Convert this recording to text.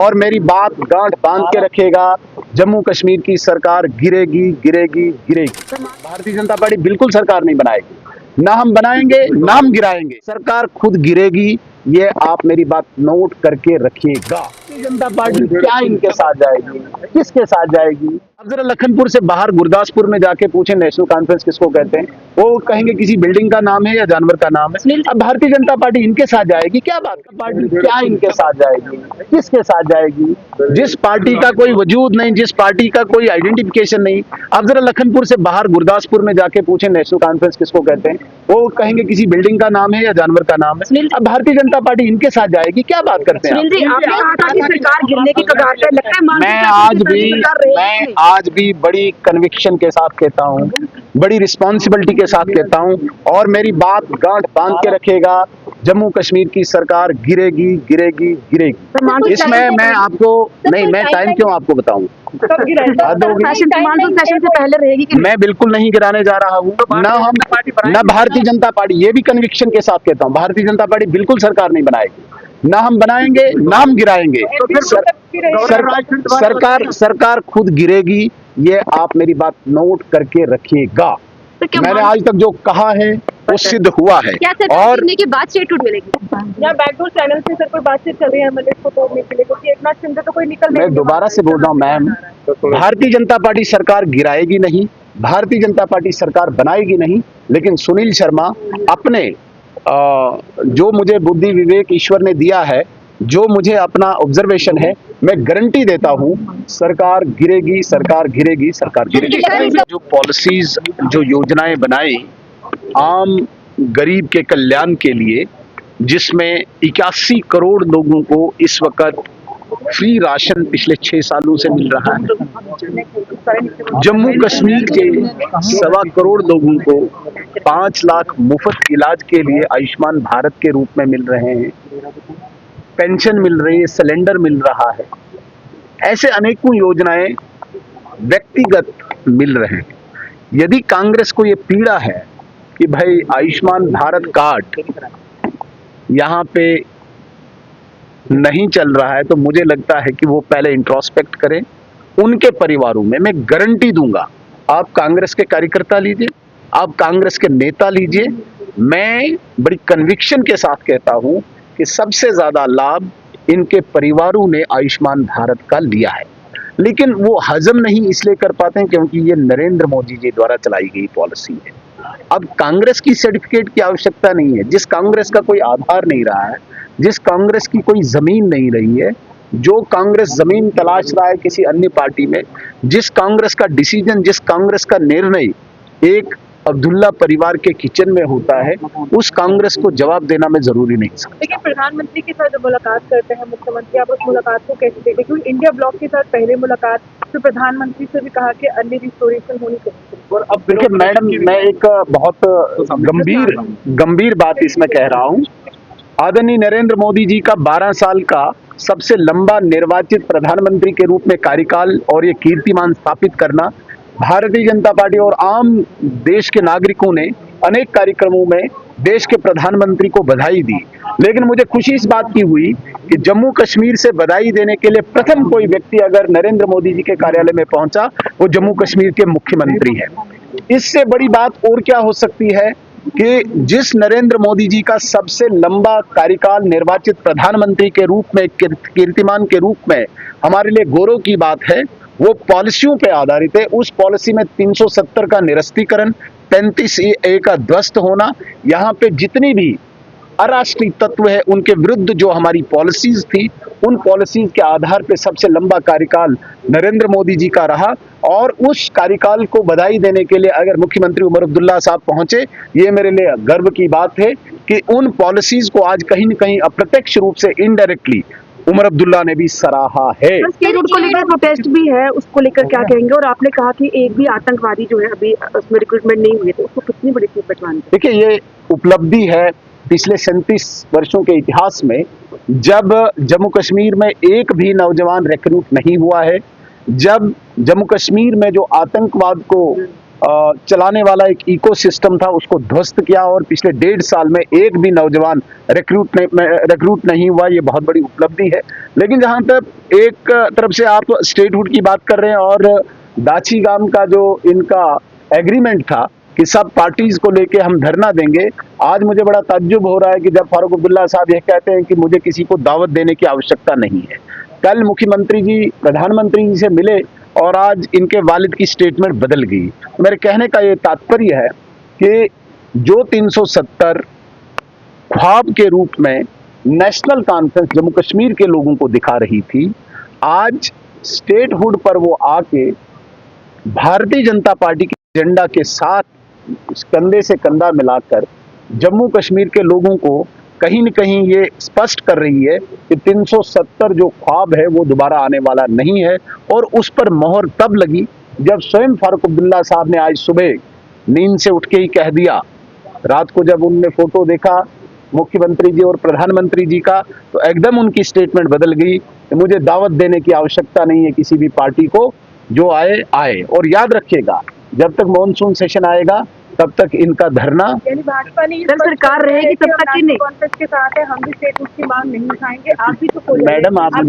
और मेरी बात गांठ बांध के रखेगा, जम्मू कश्मीर की सरकार गिरेगी गिरेगी गिरेगी। भारतीय जनता पार्टी बिल्कुल सरकार नहीं बनाएगी, ना हम बनाएंगे ना हम गिराएंगे, सरकार खुद गिरेगी। ये आप मेरी बात नोट करके रखिएगा। भारतीय जनता पार्टी क्या इनके साथ जाएगी, किसके साथ जाएगी? अब जरा लखनपुर से बाहर गुरदासपुर में जाके पूछे नेशनल कॉन्फ्रेंस किसको कहते हैं, वो कहेंगे किसी बिल्डिंग का नाम है या जानवर का नाम है। अब भारतीय जनता पार्टी इनके साथ जाएगी, क्या बात? पार्टी क्या इनके साथ जाएगी, किसके साथ जाएगी? जिस पार्टी का कोई वजूद नहीं, जिस पार्टी का कोई आइडेंटिफिकेशन नहीं। अब जरा लखनपुर से बाहर गुरदासपुर में जाके पूछे नेशनल कॉन्फ्रेंस किसको कहते हैं, वो कहेंगे किसी बिल्डिंग का नाम है या जानवर का नाम है। अब भारतीय जनता पार्टी इनके साथ जाएगी, क्या बात करते हैं? आपने कहा था कि सरकार गिरने की कगार पर, लगता है मैं आज भी बड़ी कन्विक्शन के साथ कहता हूँ, बड़ी रिस्पॉन्सिबिलिटी के साथ कहता हूँ, और मेरी बात गांठ बांध के रखेगा, जम्मू कश्मीर की सरकार गिरेगी गिरेगी गिरेगी। इसमें मैं आपको नहीं, मैं टाइम क्यों आपको बताऊं? सेशन से पहले रहेगी कि मैं बिल्कुल नहीं गिराने जा रहा हूँ, ना भारतीय जनता पार्टी, ये भी कन्विक्शन के साथ कहता हूँ, भारतीय जनता पार्टी बिल्कुल सरकार नहीं बनाएगी, ना हम बनाएंगे ना हम गिराएंगे। सरकार खुद गिरेगी, ये आप मेरी बात नोट करके रखिएगा। मैंने आज तक जो कहा है वो सिद्ध हुआ है। और की बात स्टेटमेंट मिलेगी या बैकडोर चैनल से सर कोई बातचीत कर रही है एमएलए को तोड़ने के लिए, क्योंकि एकनाथ शिंदे तो कोई निकल नहीं। मैं दोबारा से बोल रहा हूँ मैम, भारतीय जनता पार्टी सरकार गिराएगी नहीं, भारतीय जनता पार्टी सरकार बनाएगी नहीं, लेकिन सुनील शर्मा अपने जो मुझे बुद्धि विवेक ईश्वर ने दिया है, जो मुझे अपना ऑब्जर्वेशन है, मैं गारंटी देता हूं सरकार गिरेगी, सरकार गिरेगी, सरकार गिरेगी। जो पॉलिसीज, जो योजनाएं बनाई आम गरीब के कल्याण के लिए, जिसमें 81 करोड़ लोगों को इस वक्त फ्री राशन पिछले 6 सालों से मिल रहा है। जम्मू कश्मीर के 1.25 करोड़ लोगों को 5 लाख मुफ्त इलाज के लिए आयुष्मान भारत के रूप में मिल रहे हैं, पेंशन मिल रही है, सिलेंडर मिल रहा है। ऐसे अनेकों योजनाएं व्यक्तिगत मिल रहे हैं। यदि कांग्रेस को ये पीड़ा है कि भाई आयुष्मान भारत कार्ड यहाँ पे नहीं चल रहा है, तो मुझे लगता है कि वो पहले इंट्रोस्पेक्ट करें उनके परिवारों में। मैं गारंटी दूंगा, आप कांग्रेस के कार्यकर्ता लीजिए, आप कांग्रेस के नेता लीजिए, मैं बड़ी कन्विक्शन के साथ कहता हूं कि सबसे ज्यादा लाभ इनके परिवारों ने आयुष्मान भारत का लिया है। लेकिन वो हजम नहीं इसलिए कर पाते हैं क्योंकि ये नरेंद्र मोदी जी द्वारा चलाई गई पॉलिसी है। अब कांग्रेस की सर्टिफिकेट की आवश्यकता नहीं है, जिस कांग्रेस का कोई आधार नहीं रहा है, जिस कांग्रेस की कोई जमीन नहीं रही है, जो कांग्रेस जमीन तलाश रहा है किसी अन्य पार्टी में, जिस कांग्रेस का डिसीजन, जिस कांग्रेस का निर्णय एक अब्दुल्ला परिवार के किचन में होता है, उस कांग्रेस को जवाब देना मैं जरूरी नहीं समझता। लेकिन प्रधानमंत्री के साथ जब मुलाकात करते हैं मुख्यमंत्री, आप उस मुलाकात को कैसे देखते हैं? क्योंकि इंडिया ब्लॉक के साथ पहले मुलाकात तो प्रधानमंत्री से भी कहा कि अन्य रिस्टोरेशन होनी चाहिए। और अब देखिए मैडम, मैं एक बहुत गंभीर बात इसमें कह रहा हूँ। आदरणीय नरेंद्र मोदी जी का 12 साल का सबसे लंबा निर्वाचित प्रधानमंत्री के रूप में कार्यकाल और ये कीर्तिमान स्थापित करना, भारतीय जनता पार्टी और आम देश के नागरिकों ने अनेक कार्यक्रमों में देश के प्रधानमंत्री को बधाई दी। लेकिन मुझे खुशी इस बात की हुई कि जम्मू कश्मीर से बधाई देने के लिए प्रथम कोई व्यक्ति अगर नरेंद्र मोदी जी के कार्यालय में पहुंचा, वो जम्मू कश्मीर के मुख्यमंत्री हैं। इससे बड़ी बात और क्या हो सकती है कि जिस नरेंद्र मोदी जी का सबसे लंबा कार्यकाल निर्वाचित प्रधानमंत्री के रूप में, कीर्तिमान के रूप में हमारे लिए गौरव की बात है, वो पॉलिसियों पे आधारित है। उस पॉलिसी में 370 का निरस्तीकरण, 35A का ध्वस्त होना, यहाँ पे जितनी भी अराष्ट्रीय तत्व है उनके विरुद्ध जो हमारी पॉलिसीज थी, उन पॉलिसीज के आधार पे सबसे लंबा कार्यकाल नरेंद्र मोदी जी का रहा। और उस कार्यकाल को बधाई देने के लिए अगर मुख्यमंत्री उमर अब्दुल्ला साहब पहुंचे, ये मेरे लिए गर्व की बात है कि उन पॉलिसीज को आज कहीं न कहीं अप्रत्यक्ष रूप से इनडायरेक्टली उमर अब्दुल्ला ने भी सराहा है। को लेकर प्रोटेस्ट भी है, उसको लेकर क्या कहेंगे? और आपने कहा कि एक भी आतंकवादी जो है अभी उसमें रिक्रूटमेंट नहीं हुए, तो उसको कितनी बड़ी चीज बचवानी? देखिए, ये उपलब्धि है पिछले 37 वर्षों के इतिहास में, जब जम्मू कश्मीर में एक भी नौजवान रिक्रूट नहीं हुआ है, जब जम्मू कश्मीर में जो आतंकवाद को चलाने वाला एक इकोसिस्टम था उसको ध्वस्त किया और पिछले 1.5 साल में एक भी नौजवान रिक्रूट नहीं हुआ। ये बहुत बड़ी उपलब्धि है। लेकिन जहां तक एक तरफ से आप स्टेटहुड की बात कर रहे हैं और दाची गांव का जो इनका एग्रीमेंट था कि सब पार्टीज को लेके हम धरना देंगे, आज मुझे बड़ा ताज्जुब हो रहा है कि जब फारूक अब्दुल्ला साहब ये कहते हैं कि मुझे किसी को दावत देने की आवश्यकता नहीं है। कल मुख्यमंत्री जी प्रधानमंत्री जी से मिले और आज इनके वालिद की स्टेटमेंट बदल गई। मेरे कहने का ये तात्पर्य है कि जो 370 ख्वाब के रूप में नेशनल कॉन्फ्रेंस जम्मू कश्मीर के लोगों को दिखा रही थी, आज स्टेटहुड पर वो आके भारतीय जनता पार्टी के एजेंडा के साथ कंधे से कंधा मिलाकर जम्मू कश्मीर के लोगों को कहीं न कहीं ये स्पष्ट कर रही है कि 370 जो ख्वाब है वो दोबारा आने वाला नहीं है। और उस पर मोहर तब लगी जब स्वयं फारूक अब्दुल्ला साहब ने आज सुबह नींद से उठ के ही कह दिया, रात को जब उनने फोटो देखा मुख्यमंत्री जी और प्रधानमंत्री जी का, तो एकदम उनकी स्टेटमेंट बदल गई कि मुझे दावत देने की आवश्यकता नहीं है किसी भी पार्टी को, जो आए आए। और याद रखिएगा, जब तक मॉनसून सेशन आएगा तब तक इनका धरना यानी भाजपा ने सर, सरकार रहेगी तब तक कि नहीं? कांग्रेस के साथ है, हम भी स्टेटहुड की मांग नहीं उठाएंगे। आप भी तो मैडम आप मुझे